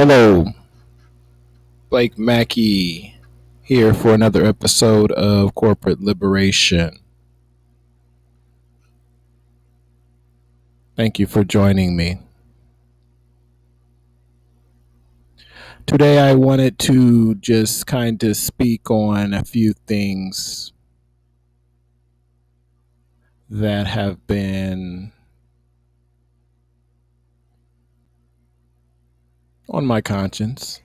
Hello, Blake Mackey here for another episode of Corporate Liberation. Thank you for joining me. Today, I wanted to just kind of speak on a few things that have been on my conscience.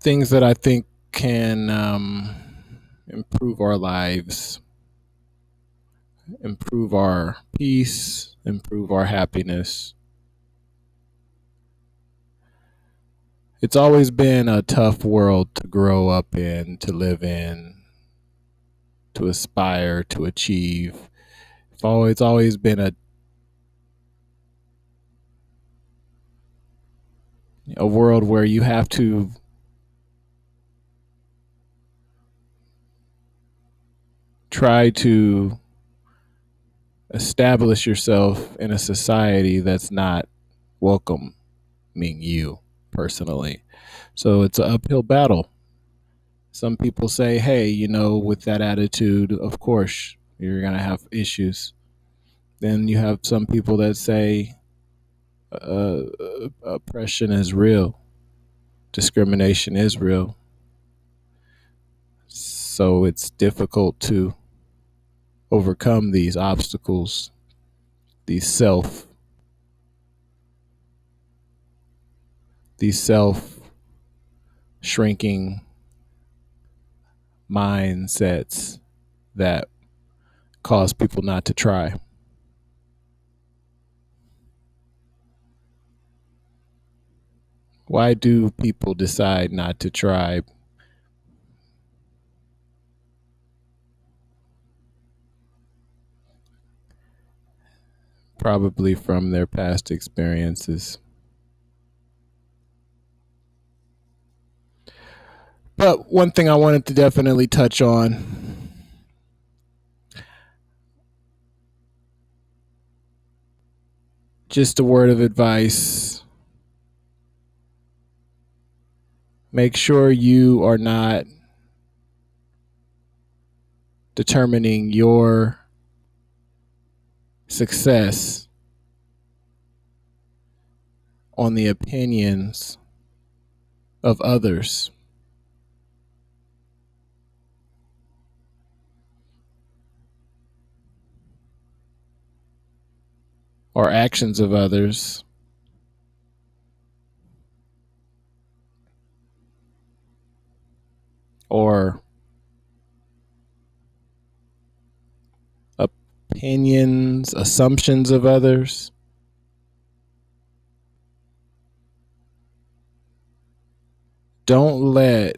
Things that I think can improve our lives, improve our peace, improve our happiness. It's always been a tough world to grow up in, to live in, to aspire, to achieve. It's always been a world where you have to try to establish yourself in a society that's not welcoming you personally. So it's an uphill battle. Some people say, hey, with that attitude, of course, you're going to have issues. Then you have some people that say uh, oppression is real, discrimination is real. So it's difficult to overcome these obstacles, these self shrinking mindsets that cause people not to try. Why do people decide not to try? Probably from their past experiences. But one thing I wanted to definitely touch on, just a word of advice. Make sure you are not determining your success on the opinions of others or actions of others or opinions, assumptions of others. Don't let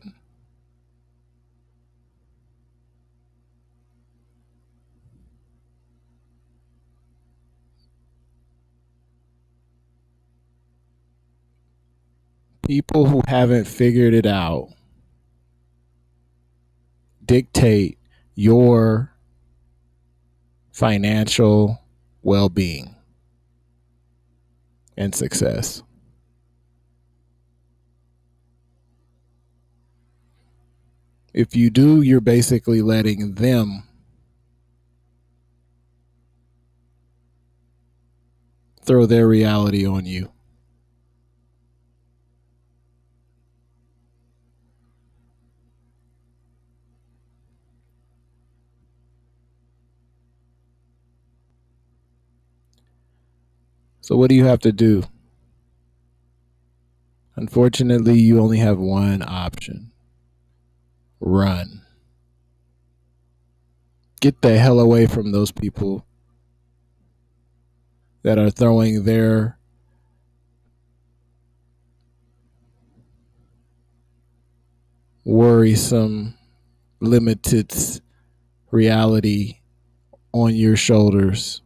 people who haven't figured it out dictate your financial well-being and success. If you do, you're basically letting them throw their reality on you. So what do you have to do? Unfortunately, you only have one option. Run. Get the hell away from those people that are throwing their worrisome, limited reality on your shoulders.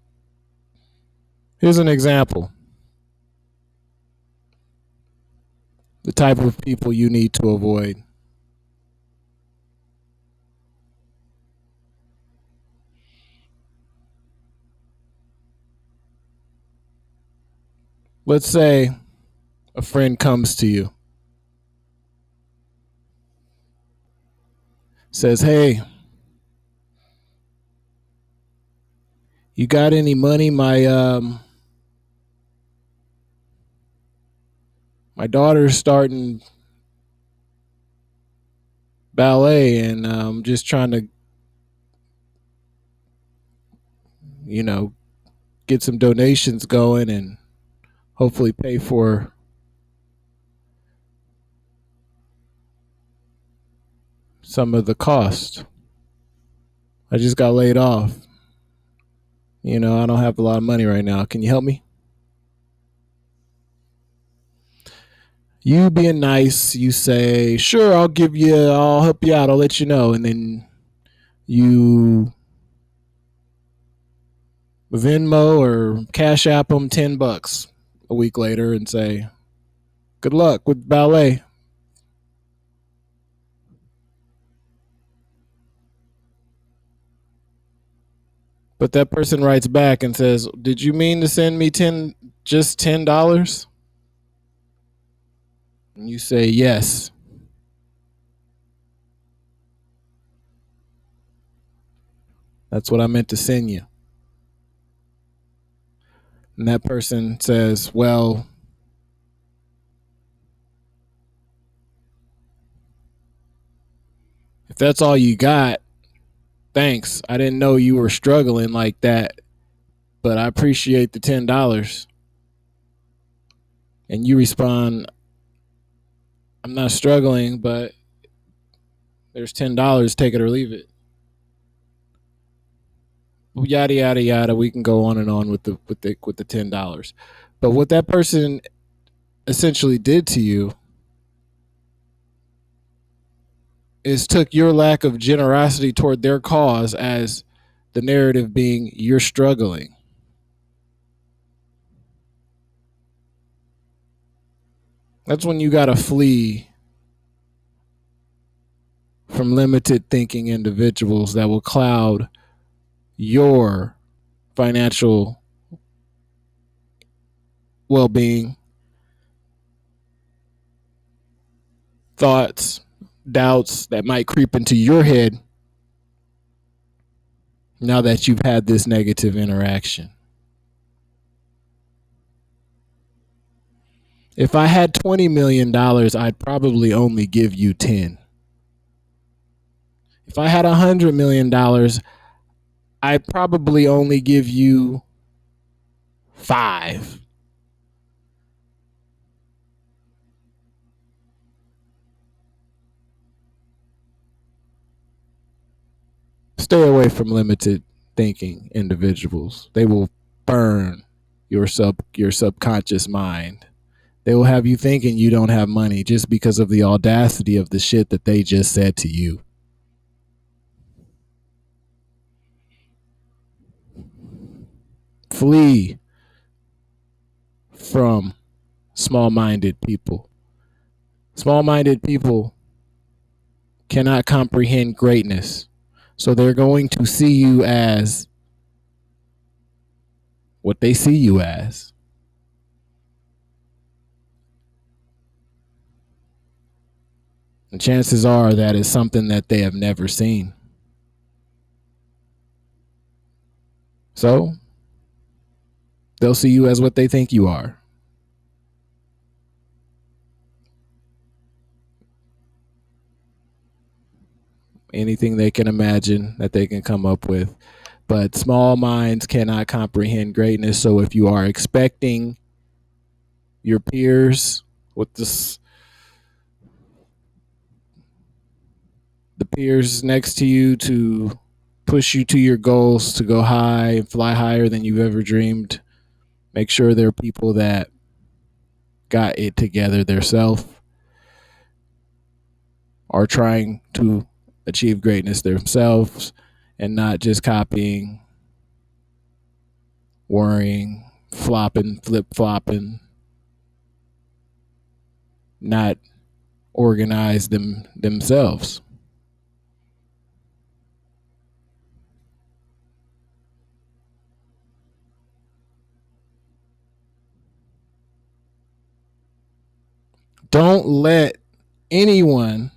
Here's an example. The type of people you need to avoid. Let's say a friend comes to you, says, "Hey, you got any money? My daughter's starting ballet, and I'm just trying to, you know, get some donations going and hopefully pay for some of the cost. I just got laid off. I don't have a lot of money right now. Can you help me?" You being nice, you say, "Sure, I'll help you out. I'll let you know." And then you Venmo or Cash App them $10 a week later and say, "Good luck with ballet." But that person writes back and says, "Did you mean to send me just $10?" And you say, "Yes, that's what I meant to send you." And that person says, "Well, if that's all you got, thanks. I didn't know you were struggling like that, but I appreciate the $10." And you respond, "I'm not struggling, but there's $10. Take it or leave it." Yada yada yada. We can go on and on with the $10. But what that person essentially did to you is took your lack of generosity toward their cause as the narrative being you're struggling. That's when you gotta flee from limited thinking individuals that will cloud your financial well being, thoughts, doubts that might creep into your head now that you've had this negative interaction. If I had $20 million, I'd probably only give you 10. If I had $100 million, I'd probably only give you 5. Stay away from limited thinking individuals. They will burn your subconscious mind. They will have you thinking you don't have money just because of the audacity of the shit that they just said to you. Flee from small-minded people. Small-minded people cannot comprehend greatness. So they're going to see you as what they see you as. And chances are that is something that they have never seen. So they'll see you as what they think you are. Anything they can imagine that they can come up with. But small minds cannot comprehend greatness. So if you are expecting your peers with the peers next to you to push you to your goals, to go high and fly higher than you've ever dreamed, make sure they're people that got it together themselves, are trying to achieve greatness themselves and not just copying, worrying, flopping, flip flopping, not organize themselves. Don't let anyone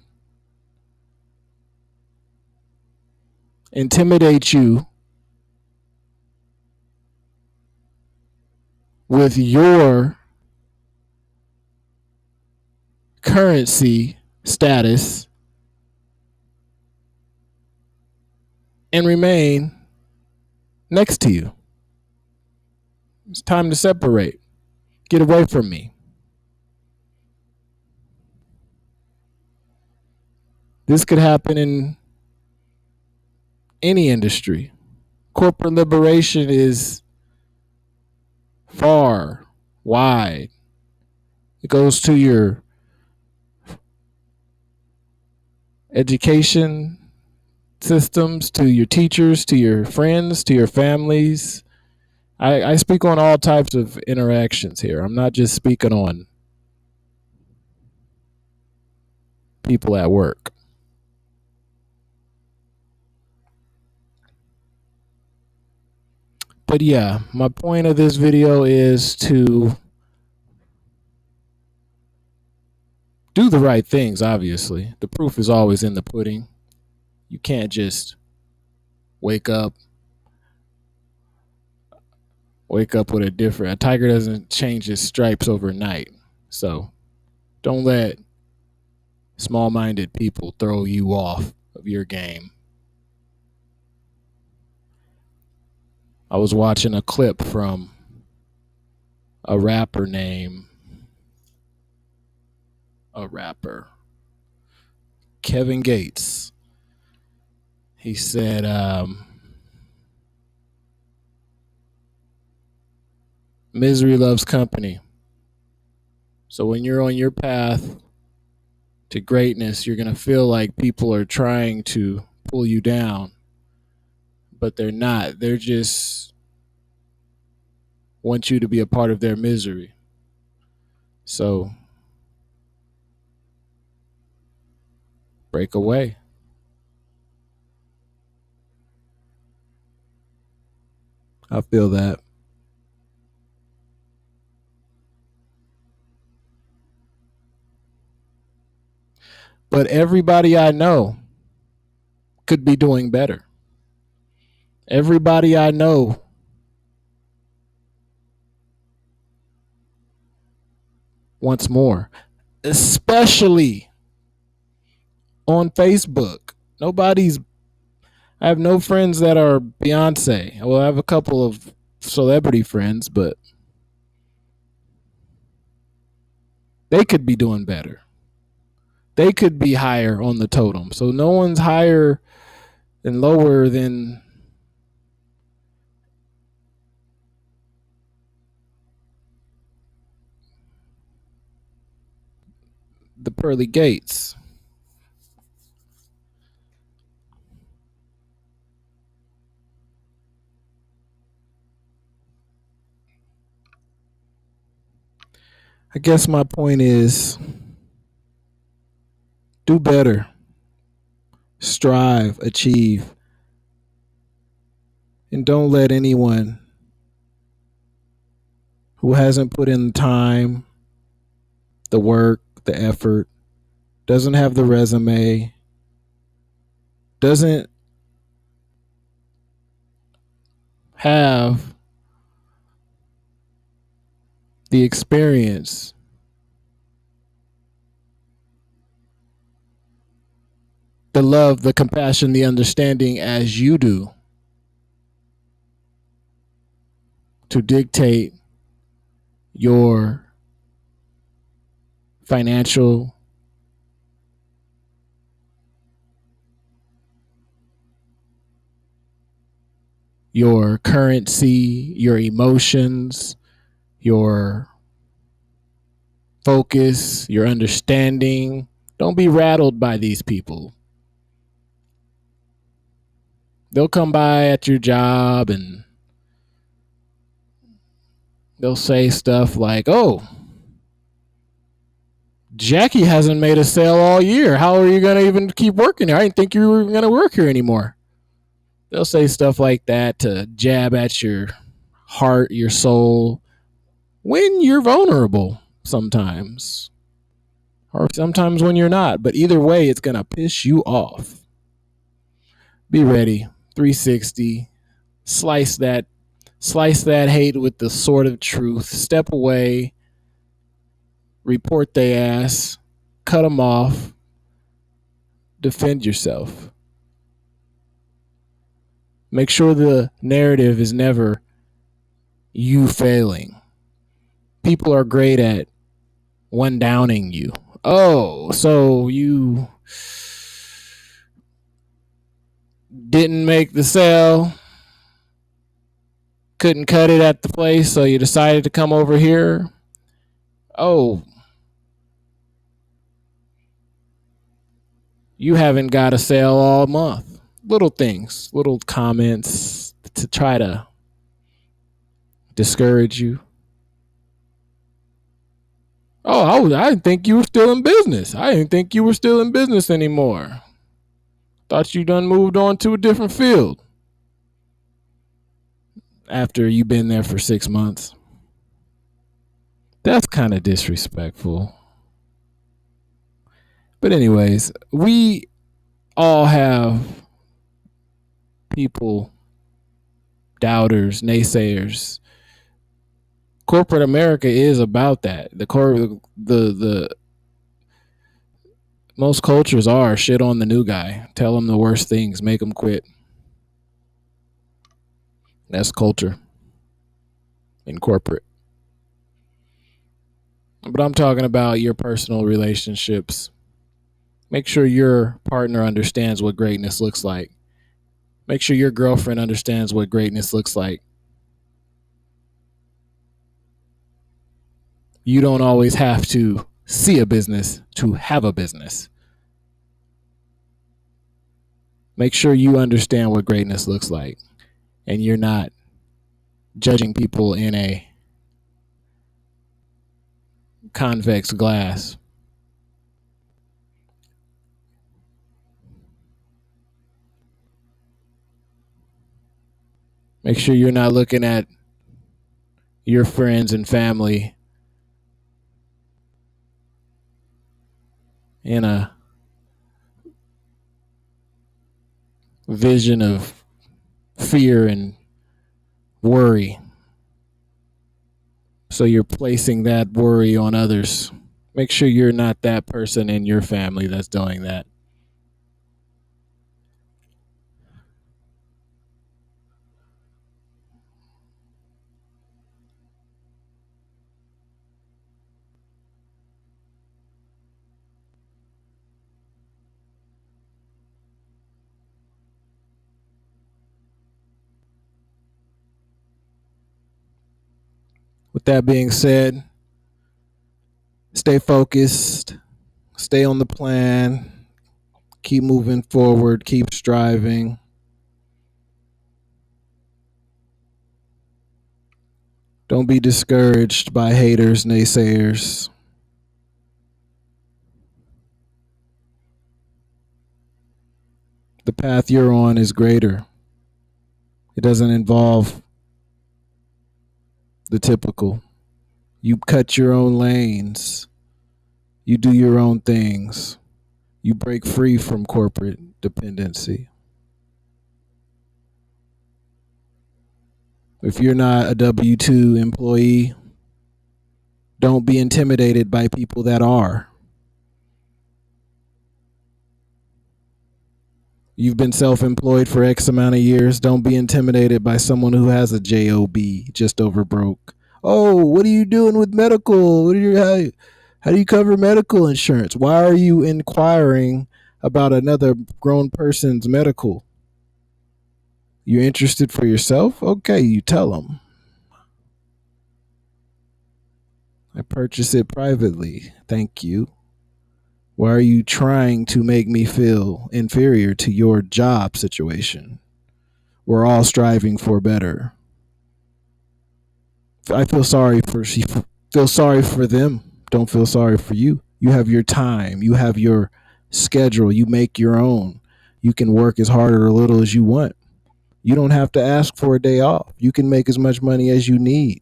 intimidate you with your currency status and remain next to you. It's time to separate. Get away from me. This could happen in any industry. Corporate liberation is far, wide. It goes to your education systems, to your teachers, to your friends, to your families. I speak on all types of interactions here. I'm not just speaking on people at work. But yeah, my point of this video is to do the right things, obviously. The proof is always in the pudding. You can't just wake up with a tiger doesn't change his stripes overnight. So don't let small-minded people throw you off of your game. I was watching a clip from a rapper Kevin Gates. He said, misery loves company. So when you're on your path to greatness, you're going to feel like people are trying to pull you down, but they're not. They're just want you to be a part of their misery. So break away. I feel that. But everybody I know could be doing better. Everybody I know wants more, especially on Facebook. I have no friends that are Beyonce. Well, I have a couple of celebrity friends, but they could be doing better. They could be higher on the totem. So no one's higher and lower than the pearly gates. I guess my point is do better, strive, achieve, and don't let anyone who hasn't put in the time, the work, the effort, doesn't have the resume, doesn't have the experience, the love, the compassion, the understanding as you do to dictate your financial, your currency, your emotions, your focus, your understanding. Don't be rattled by these people. They'll come by at your job and they'll say stuff like, oh, Jackie hasn't made a sale all year. How are you going to even keep working here? I didn't think you were going to work here anymore. They'll say stuff like that to jab at your heart, your soul, when you're vulnerable sometimes. or sometimes when you're not. But either way, it's going to piss you off. Be ready. 360. Slice that. Slice that hate with the sword of truth. Step away. Report they ass. Cut them off. Defend yourself. Make sure the narrative is never you failing. People are great at one downing you. Oh, so you didn't make the sale, couldn't cut it at the place, so you decided to come over here. Oh, you haven't got a sale all month. Little things, little comments to try to discourage you. Oh, I didn't think you were still in business. I didn't think you were still in business anymore. Thought you done moved on to a different field after you've been there for 6 months. That's kind of disrespectful. But anyways, we all have people, doubters, naysayers. Corporate America is about that. The most cultures are shit on the new guy, tell him the worst things, make him quit. That's culture in corporate. But I'm talking about your personal relationships. Make sure your partner understands what greatness looks like. Make sure your girlfriend understands what greatness looks like. You don't always have to see a business to have a business. Make sure you understand what greatness looks like and you're not judging people in a convex glass. Make sure you're not looking at your friends and family in a vision of fear and worry. So you're placing that worry on others. Make sure you're not that person in your family that's doing that. With that being said, stay focused, stay on the plan, keep moving forward, keep striving. Don't be discouraged by haters, naysayers. The path you're on is greater. It doesn't involve the typical. You cut your own lanes. You do your own things. You break free from corporate dependency. If you're not a W-2 employee, don't be intimidated by people that are. You've been self-employed for X amount of years. Don't be intimidated by someone who has a job just over broke. Oh, what are you doing with medical? How do you cover medical insurance? Why are you inquiring about another grown person's medical? You're interested for yourself? Okay, you tell them. I purchase it privately. Thank you. Why are you trying to make me feel inferior to your job situation? We're all striving for better. I feel sorry for them. Don't feel sorry for you. You have your time. You have your schedule. You make your own. You can work as hard or little as you want. You don't have to ask for a day off. You can make as much money as you need.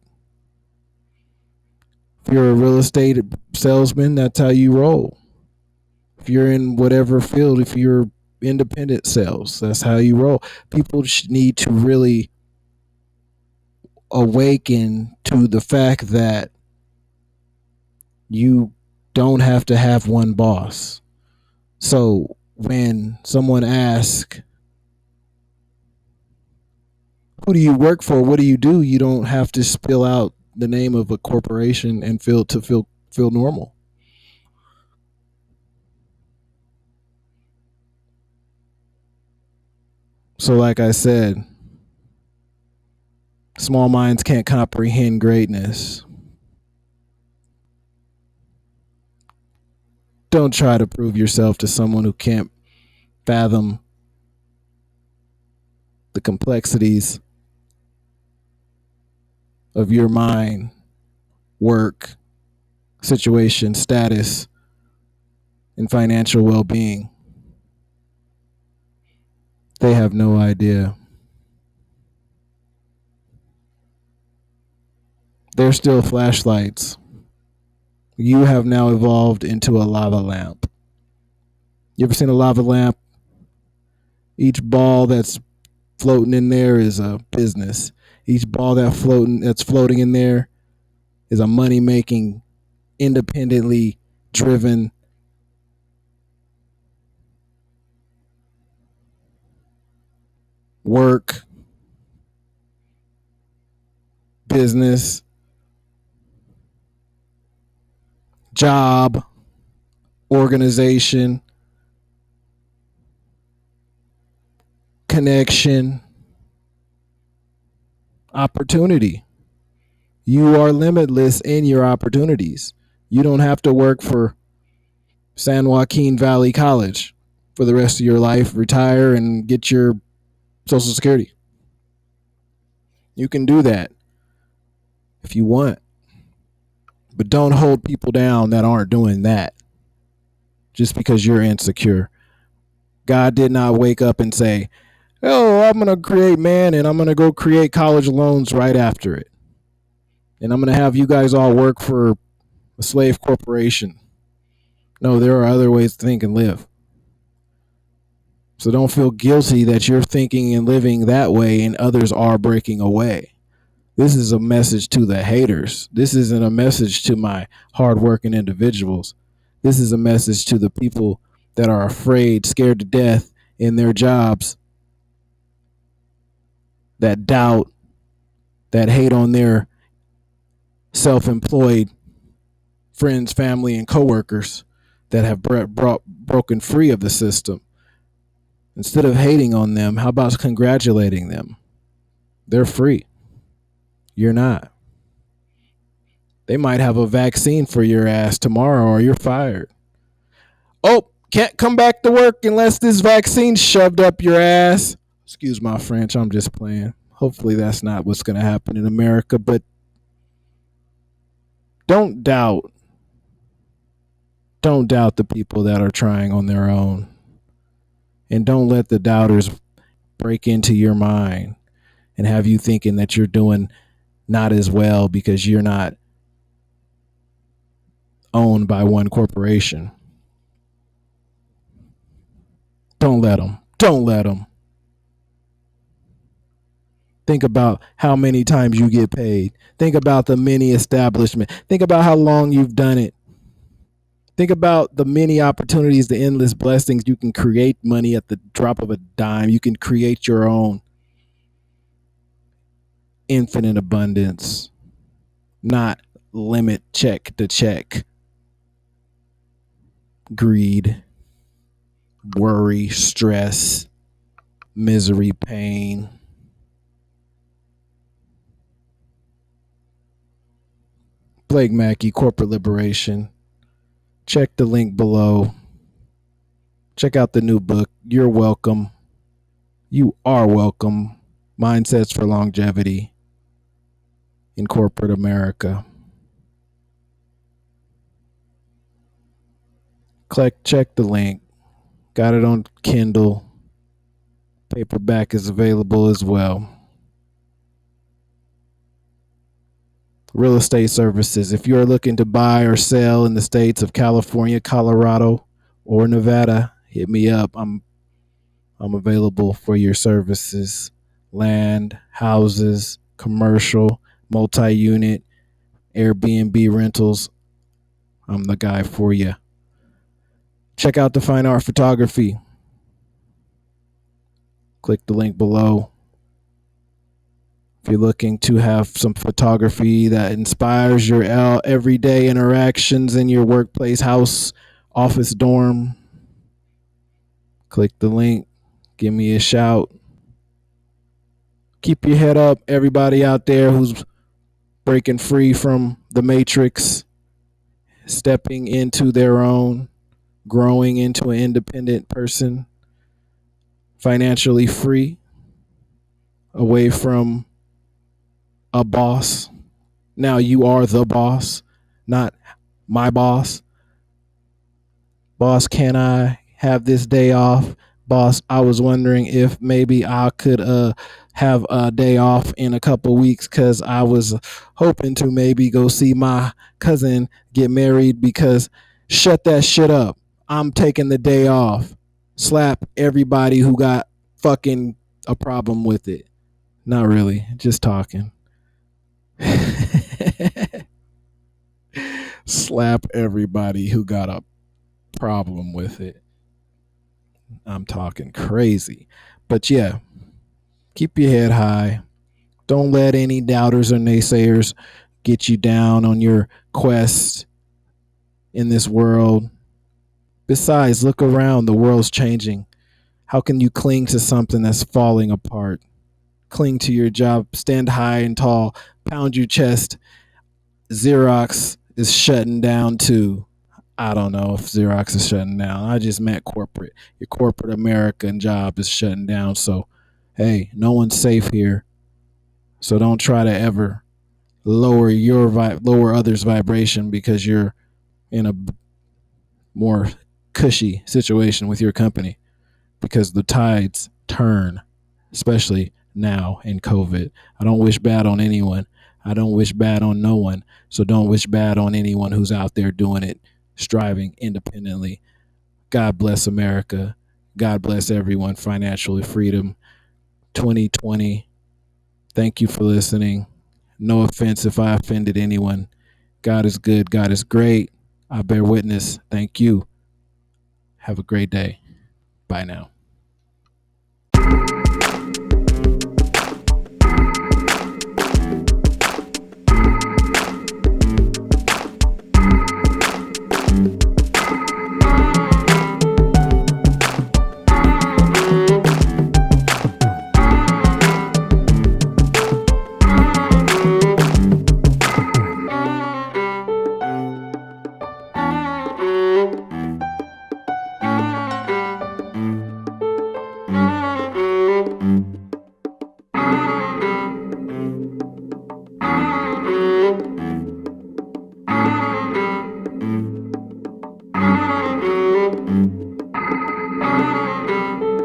If you're a real estate salesman, that's how you roll. If you're in whatever field, if you're independent sales, that's how you roll. People need to really awaken to the fact that you don't have to have one boss. So when someone asks, who do you work for? What do you do? You don't have to spill out the name of a corporation and feel normal. So like I said, small minds can't comprehend greatness. Don't try to prove yourself to someone who can't fathom the complexities of your mind, work, situation, status, and financial well being. They have no idea. They're still flashlights. You have now evolved into a lava lamp. You ever seen a lava lamp? Each ball that's floating in there is a business. Each ball that's floating in there is a money making, independently driven work, business, job, organization, connection, opportunity. You are limitless in your opportunities. You don't have to work for San Joaquin Valley College for the rest of your life, retire, and get your Social Security. You can do that if you want, but don't hold people down that aren't doing that just because you're insecure. God did not wake up and say, oh, I'm going to create man and I'm going to go create college loans right after it. And I'm going to have you guys all work for a slave corporation. No, there are other ways to think and live. So don't feel guilty that you're thinking and living that way and others are breaking away. This is a message to the haters. This isn't a message to my hardworking individuals. This is a message to the people that are afraid, scared to death in their jobs, that doubt, that hate on their self-employed friends, family, and coworkers that have broken free of the system. Instead of hating on them, how about congratulating them? They're free. You're not. They might have a vaccine for your ass tomorrow or you're fired. Oh, can't come back to work unless this vaccine's shoved up your ass. Excuse my French, I'm just playing. Hopefully that's not what's going to happen in America, but don't doubt. Don't doubt the people that are trying on their own. And don't let the doubters break into your mind and have you thinking that you're doing not as well because you're not owned by one corporation. Don't let them. Don't let them. Think about how many times you get paid. Think about the many establishments. Think about how long you've done it. Think about the many opportunities, the endless blessings. You can create money at the drop of a dime. You can create your own infinite abundance, not limit check to check. Greed, worry, stress, misery, pain. Blake Mackey, Corporate Liberation. Check the link below. Check out the new book. You're welcome. You are welcome. Mindsets for Longevity in Corporate America. Check the link. Got it on Kindle. Paperback is available as well. Real estate services. If you're looking to buy or sell in the states of California, Colorado, or Nevada, hit me up. I'm available for your services. Land, houses, commercial, multi-unit, Airbnb rentals. I'm the guy for you. Check out the Fine Art Photography. Click the link below. If you're looking to have some photography that inspires your everyday interactions in your workplace, house, office, dorm, click the link. Give me a shout. Keep your head up, everybody out there who's breaking free from the matrix, stepping into their own, growing into an independent person, financially free, away from a boss. Now you are the boss, not my boss. Boss, can I have this day off? Boss, I was wondering if maybe I could have a day off in a couple weeks because I was hoping to maybe go see my cousin get married. Because shut that shit up. I'm taking the day off. Slap everybody who got fucking a problem with it. Not really, just talking. Slap everybody who got a problem with it. I'm talking crazy. But yeah, keep your head high. Don't let any doubters or naysayers get you down on your quest in this world. Besides, look around. The world's changing. How can you cling to something that's falling apart? Cling to your job. Stand high and tall. Pound your chest. Xerox is shutting down too. I don't know if Xerox is shutting down. I just meant corporate. Your corporate American job is shutting down. So, hey, no one's safe here. So don't try to ever lower others' vibration because you're in a more cushy situation with your company. Because the tides turn, especially now in COVID. I don't wish bad on anyone. I don't wish bad on no one. So don't wish bad on anyone who's out there doing it, striving independently. God bless America. God bless everyone. Financially freedom 2020. Thank you for listening. No offense if I offended anyone. God is good. God is great. I bear witness. Thank you. Have a great day. Bye now.